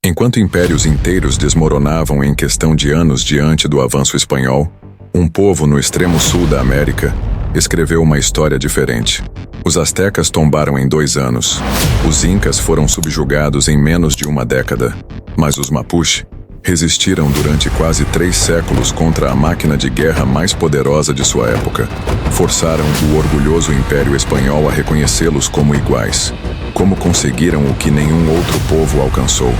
Enquanto impérios inteiros desmoronavam em questão de anos diante do avanço espanhol, um povo no extremo sul da América escreveu uma história diferente. Os astecas tombaram em 2 anos. Os incas foram subjugados em menos de uma década. Mas os mapuche resistiram durante quase 3 séculos contra a máquina de guerra mais poderosa de sua época. Forçaram o orgulhoso Império Espanhol a reconhecê-los como iguais. Como conseguiram o que nenhum outro povo alcançou?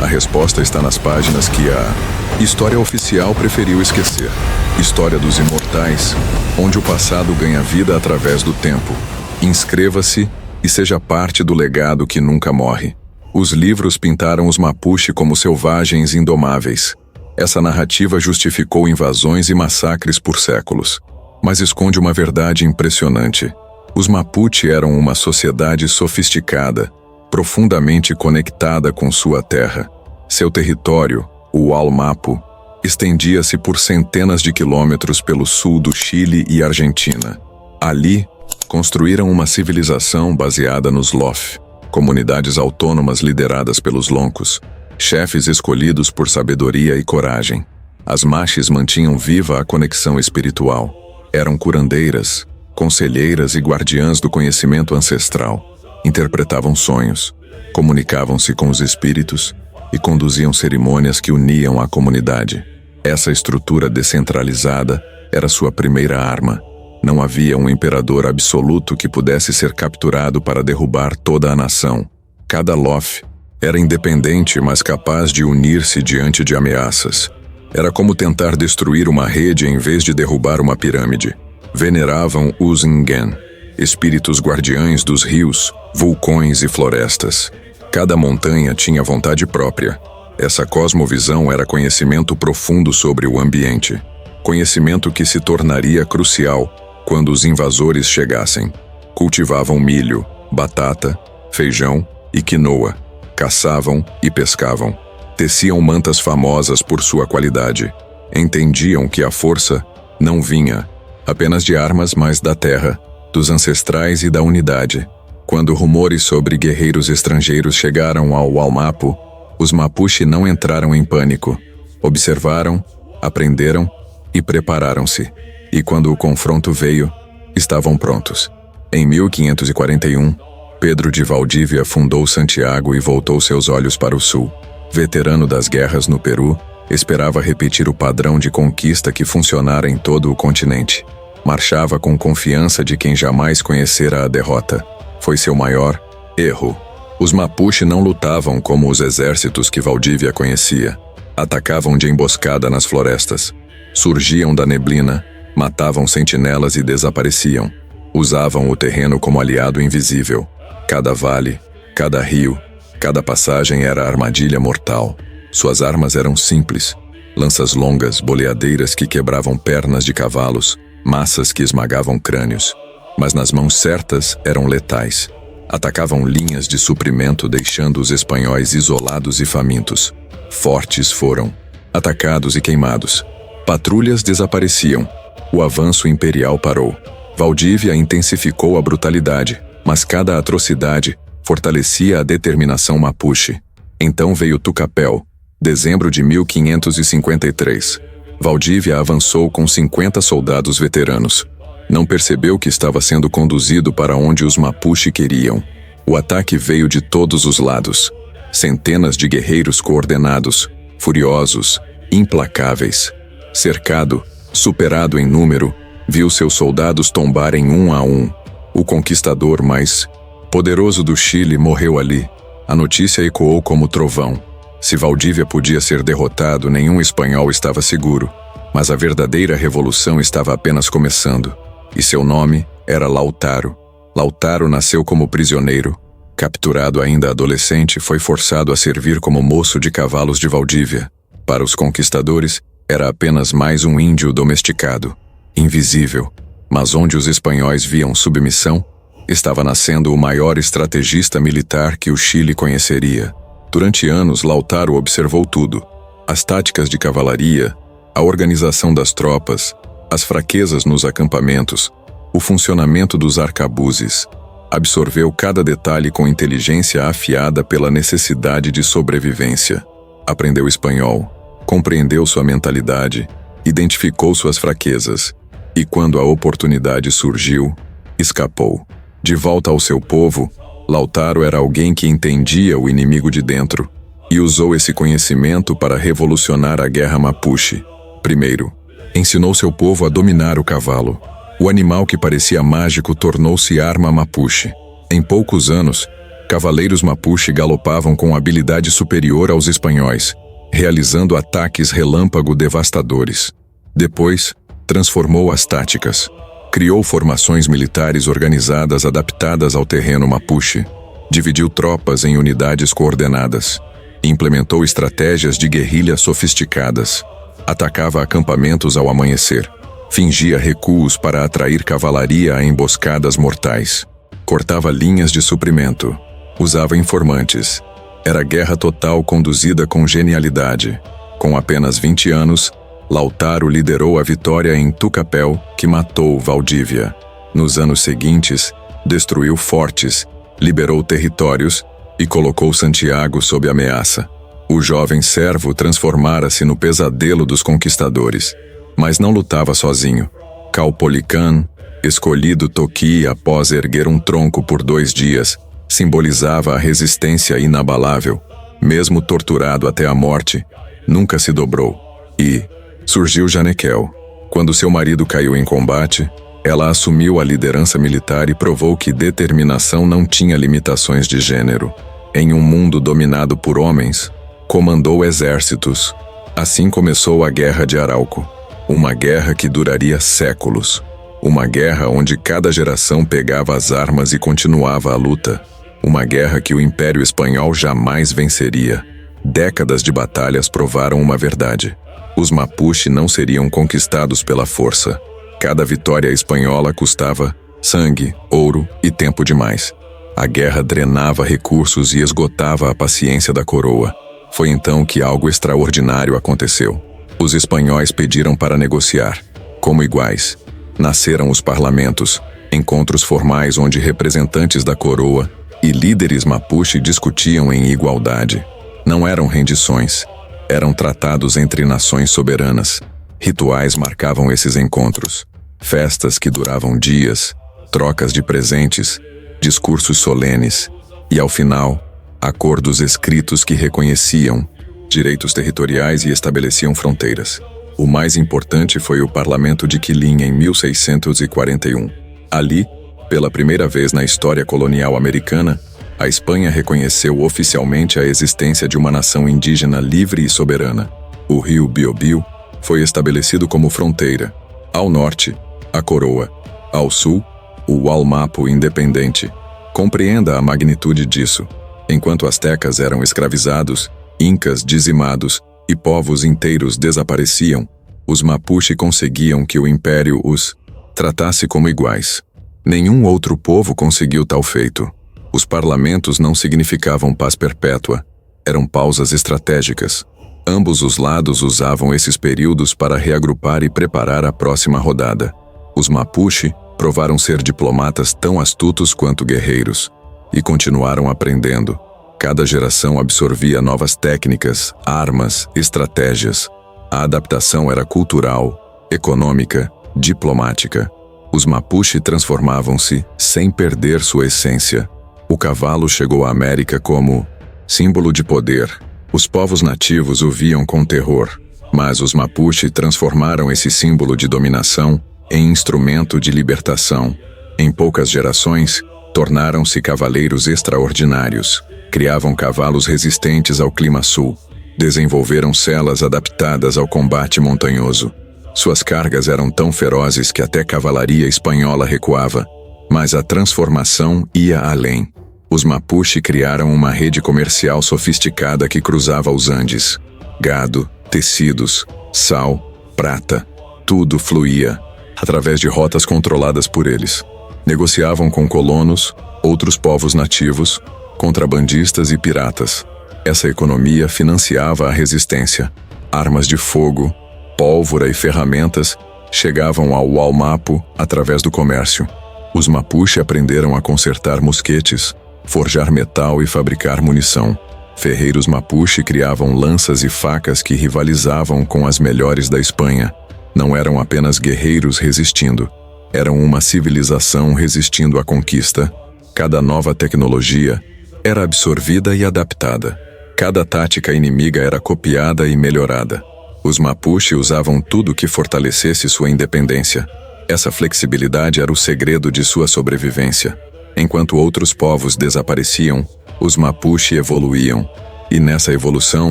A resposta está nas páginas que a história oficial preferiu esquecer. História dos Imortais, onde o passado ganha vida através do tempo. Inscreva-se e seja parte do legado que nunca morre. Os livros pintaram os mapuche como selvagens indomáveis. Essa narrativa justificou invasões e massacres por séculos, mas esconde uma verdade impressionante. Os mapuche eram uma sociedade sofisticada, profundamente conectada com sua terra. Seu território, o Wallmapu, estendia-se por centenas de quilômetros pelo sul do Chile e Argentina. Ali, construíram uma civilização baseada nos Lof, comunidades autônomas lideradas pelos Loncos, chefes escolhidos por sabedoria e coragem. As Maxis mantinham viva a conexão espiritual. Eram curandeiras, conselheiras e guardiãs do conhecimento ancestral. Interpretavam sonhos, comunicavam-se com os espíritos e conduziam cerimônias que uniam a comunidade. Essa estrutura descentralizada era sua primeira arma. Não havia um imperador absoluto que pudesse ser capturado para derrubar toda a nação. Cada Lof era independente, mas capaz de unir-se diante de ameaças. Era como tentar destruir uma rede em vez de derrubar uma pirâmide. Veneravam os Ngen, espíritos guardiães dos rios, vulcões e florestas. Cada montanha tinha vontade própria. Essa cosmovisão era conhecimento profundo sobre o ambiente. Conhecimento que se tornaria crucial quando os invasores chegassem. Cultivavam milho, batata, feijão e quinoa. Caçavam e pescavam. Teciam mantas famosas por sua qualidade. Entendiam que a força não vinha apenas de armas, mas da terra, dos ancestrais e da unidade. Quando rumores sobre guerreiros estrangeiros chegaram ao Wallmapu, os mapuche não entraram em pânico. Observaram, aprenderam e prepararam-se. E quando o confronto veio, estavam prontos. Em 1541, Pedro de Valdívia fundou Santiago e voltou seus olhos para o sul. Veterano das guerras no Peru, esperava repetir o padrão de conquista que funcionara em todo o continente. Marchava com confiança de quem jamais conhecera a derrota. Foi seu maior erro. Os mapuche não lutavam como os exércitos que Valdívia conhecia. Atacavam de emboscada nas florestas. Surgiam da neblina, matavam sentinelas e desapareciam. Usavam o terreno como aliado invisível. Cada vale, cada rio, cada passagem era armadilha mortal. Suas armas eram simples. Lanças longas, boleadeiras que quebravam pernas de cavalos, massas que esmagavam crânios. Mas nas mãos certas eram letais. Atacavam linhas de suprimento, deixando os espanhóis isolados e famintos. Fortes foram, atacados e queimados. Patrulhas desapareciam. O avanço imperial parou. Valdívia intensificou a brutalidade, mas cada atrocidade fortalecia a determinação mapuche. Então veio Tucapel, dezembro de 1553. Valdívia avançou com 50 soldados veteranos. Não percebeu que estava sendo conduzido para onde os mapuche queriam. O ataque veio de todos os lados. Centenas de guerreiros coordenados, furiosos, implacáveis. Cercado, superado em número, viu seus soldados tombarem um a um. O conquistador mais poderoso do Chile morreu ali. A notícia ecoou como trovão. Se Valdívia podia ser derrotado, nenhum espanhol estava seguro. Mas a verdadeira revolução estava apenas começando. E seu nome era Lautaro. Lautaro nasceu como prisioneiro. Capturado ainda adolescente, foi forçado a servir como moço de cavalos de Valdívia. Para os conquistadores, era apenas mais um índio domesticado, invisível. Mas onde os espanhóis viam submissão, estava nascendo o maior estrategista militar que o Chile conheceria. Durante anos, Lautaro observou tudo: as táticas de cavalaria, a organização das tropas, as fraquezas nos acampamentos, o funcionamento dos arcabuzes. Absorveu cada detalhe com inteligência afiada pela necessidade de sobrevivência. aprendeu espanhol, compreendeu sua mentalidade, identificou suas fraquezas e, quando a oportunidade surgiu, escapou. De volta ao seu povo, Lautaro era alguém que entendia o inimigo de dentro e usou esse conhecimento para revolucionar a guerra Mapuche. Primeiro, ensinou seu povo a dominar o cavalo. O animal que parecia mágico tornou-se arma Mapuche. Em poucos anos, cavaleiros Mapuche galopavam com habilidade superior aos espanhóis, realizando ataques relâmpago devastadores. Depois, transformou as táticas. Criou formações militares organizadas adaptadas ao terreno Mapuche. Dividiu tropas em unidades coordenadas. Implementou estratégias de guerrilha sofisticadas. Atacava acampamentos ao amanhecer. Fingia recuos para atrair cavalaria a emboscadas mortais. Cortava linhas de suprimento. Usava informantes. Era guerra total conduzida com genialidade. Com apenas 20 anos, Lautaro liderou a vitória em Tucapel, que matou Valdívia. Nos anos seguintes, destruiu fortes, liberou territórios e colocou Santiago sob ameaça. O jovem servo transformara-se no pesadelo dos conquistadores, mas não lutava sozinho. Caupolicán, escolhido Toqui após erguer um tronco por 2 dias, simbolizava a resistência inabalável. Mesmo torturado até a morte, nunca se dobrou. E surgiu Janequel. Quando seu marido caiu em combate, ela assumiu a liderança militar e provou que determinação não tinha limitações de gênero. Em um mundo dominado por homens, comandou exércitos. Assim começou a Guerra de Arauco. Uma guerra que duraria séculos. Uma guerra onde cada geração pegava as armas e continuava a luta. Uma guerra que o Império Espanhol jamais venceria. Décadas de batalhas provaram uma verdade. Os Mapuche não seriam conquistados pela força. Cada vitória espanhola custava sangue, ouro e tempo demais. A guerra drenava recursos e esgotava a paciência da coroa. Foi então que algo extraordinário aconteceu. Os espanhóis pediram para negociar. Como iguais, nasceram os parlamentos, encontros formais onde representantes da coroa e líderes Mapuche discutiam em igualdade. Não eram rendições. Eram tratados entre nações soberanas. Rituais marcavam esses encontros. Festas que duravam dias, trocas de presentes, discursos solenes e, ao final, acordos escritos que reconheciam direitos territoriais e estabeleciam fronteiras. O mais importante foi o Parlamento de Quilín em 1641. Ali, pela primeira vez na história colonial americana, a Espanha reconheceu oficialmente a existência de uma nação indígena livre e soberana. O rio Biobío foi estabelecido como fronteira. Ao norte, a coroa. Ao sul, o Ualmapu independente. Compreenda a magnitude disso. Enquanto astecas eram escravizados, incas dizimados e povos inteiros desapareciam, os Mapuche conseguiam que o império os tratasse como iguais. Nenhum outro povo conseguiu tal feito. Os parlamentos não significavam paz perpétua, eram pausas estratégicas. Ambos os lados usavam esses períodos para reagrupar e preparar a próxima rodada. Os Mapuche provaram ser diplomatas tão astutos quanto guerreiros, e continuaram aprendendo. Cada geração absorvia novas técnicas, armas, estratégias. A adaptação era cultural, econômica, diplomática. Os Mapuche transformavam-se sem perder sua essência. O cavalo chegou à América como símbolo de poder. Os povos nativos o viam com terror, mas os Mapuche transformaram esse símbolo de dominação em instrumento de libertação. Em poucas gerações, tornaram-se cavaleiros extraordinários. Criavam cavalos resistentes ao clima sul. Desenvolveram celas adaptadas ao combate montanhoso. Suas cargas eram tão ferozes que até cavalaria espanhola recuava. Mas a transformação ia além. Os Mapuche criaram uma rede comercial sofisticada que cruzava os Andes. Gado, tecidos, sal, prata, tudo fluía, através de rotas controladas por eles. Negociavam com colonos, outros povos nativos, contrabandistas e piratas. Essa economia financiava a resistência. Armas de fogo, pólvora e ferramentas chegavam ao Ualmapu através do comércio. Os Mapuche aprenderam a consertar mosquetes, forjar metal e fabricar munição. Ferreiros Mapuche criavam lanças e facas que rivalizavam com as melhores da Espanha. Não eram apenas guerreiros resistindo, eram uma civilização resistindo à conquista. Cada nova tecnologia era absorvida e adaptada. Cada tática inimiga era copiada e melhorada. Os Mapuche usavam tudo que fortalecesse sua independência. Essa flexibilidade era o segredo de sua sobrevivência. Enquanto outros povos desapareciam, os Mapuche evoluíam, e nessa evolução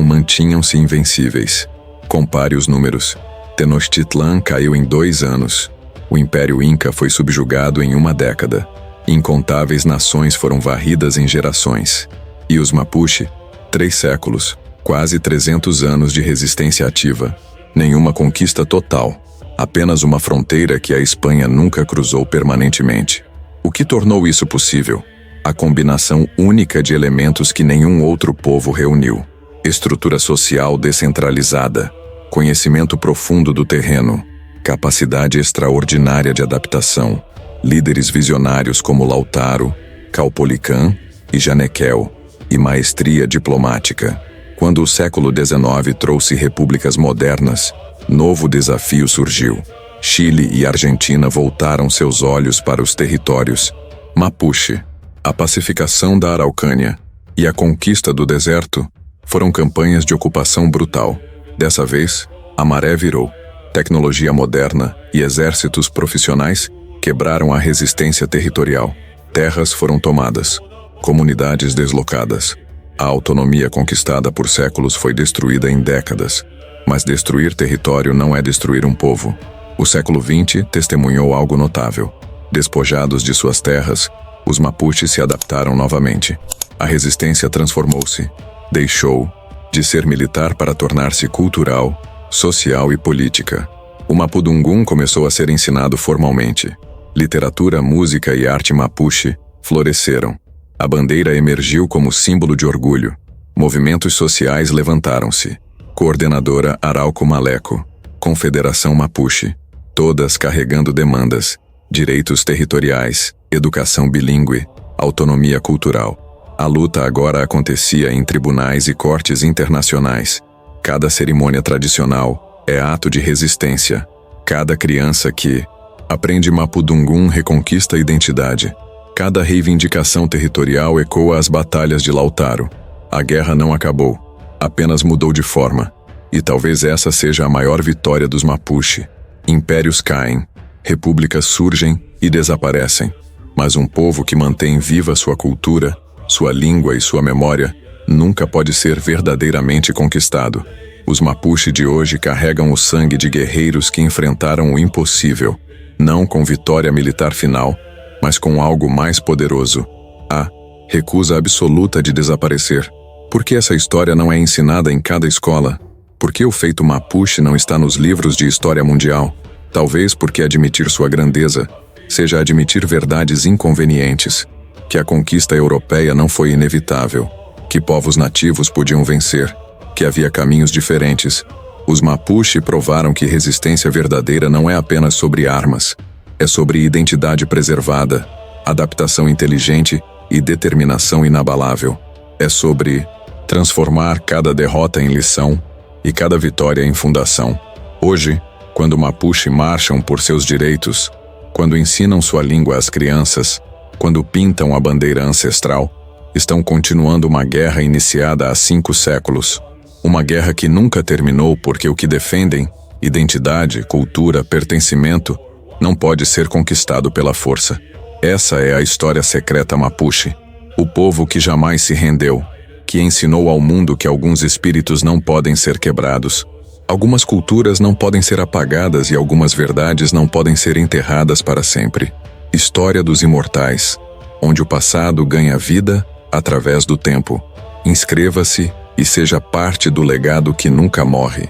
mantinham-se invencíveis. Compare os números. Tenochtitlan caiu em 2 anos. O Império Inca foi subjugado em 1 década. Incontáveis nações foram varridas em gerações. E os Mapuche, 3 séculos, quase 300 anos de resistência ativa. Nenhuma conquista total, apenas uma fronteira que a Espanha nunca cruzou permanentemente. O que tornou isso possível? A combinação única de elementos que nenhum outro povo reuniu. Estrutura social descentralizada, conhecimento profundo do terreno, capacidade extraordinária de adaptação, líderes visionários como Lautaro, Caupolicán e Janequel, e maestria diplomática. Quando o século XIX trouxe repúblicas modernas, novo desafio surgiu. Chile e Argentina voltaram seus olhos para os territórios Mapuche. A pacificação da Araucânia e a conquista do deserto foram campanhas de ocupação brutal. Dessa vez, a maré virou. Tecnologia moderna e exércitos profissionais quebraram a resistência territorial. Terras foram tomadas, comunidades deslocadas. A autonomia conquistada por séculos foi destruída em décadas. Mas destruir território não é destruir um povo. O século XX testemunhou algo notável. Despojados de suas terras, os Mapuche se adaptaram novamente. A resistência transformou-se. Deixou de ser militar para tornar-se cultural, social e política. O Mapudungun começou a ser ensinado formalmente. Literatura, música e arte Mapuche floresceram. A bandeira emergiu como símbolo de orgulho. Movimentos sociais levantaram-se. Coordenadora Arauco Maleco. Confederação Mapuche. Todas carregando demandas, direitos territoriais, educação bilíngue, autonomia cultural. A luta agora acontecia em tribunais e cortes internacionais. Cada cerimônia tradicional é ato de resistência. Cada criança que aprende Mapudungun reconquista a identidade. Cada reivindicação territorial ecoa as batalhas de Lautaro. A guerra não acabou, apenas mudou de forma. E talvez essa seja a maior vitória dos Mapuche. Impérios caem, repúblicas surgem e desaparecem. Mas um povo que mantém viva sua cultura, sua língua e sua memória, nunca pode ser verdadeiramente conquistado. Os Mapuche de hoje carregam o sangue de guerreiros que enfrentaram o impossível, não com vitória militar final, mas com algo mais poderoso: a recusa absoluta de desaparecer. Por que essa história não é ensinada em cada escola? Por que o feito Mapuche não está nos livros de história mundial? Talvez porque admitir sua grandeza seja admitir verdades inconvenientes, que a conquista europeia não foi inevitável, que povos nativos podiam vencer, que havia caminhos diferentes. Os Mapuche provaram que resistência verdadeira não é apenas sobre armas, é sobre identidade preservada, adaptação inteligente e determinação inabalável. É sobre transformar cada derrota em lição e cada vitória em fundação. Hoje, quando Mapuche marcham por seus direitos, quando ensinam sua língua às crianças, quando pintam a bandeira ancestral, estão continuando uma guerra iniciada há 5 séculos. Uma guerra que nunca terminou porque o que defendem, identidade, cultura, pertencimento, não pode ser conquistado pela força. Essa é a história secreta Mapuche. O povo que jamais se rendeu, que ensinou ao mundo que alguns espíritos não podem ser quebrados. Algumas culturas não podem ser apagadas e algumas verdades não podem ser enterradas para sempre. História dos imortais, onde o passado ganha vida através do tempo. Inscreva-se e seja parte do legado que nunca morre.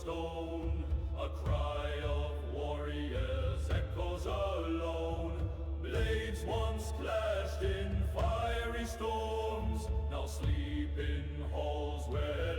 stone. A cry of warriors echoes alone. Blades once clashed in fiery storms, now sleep in halls where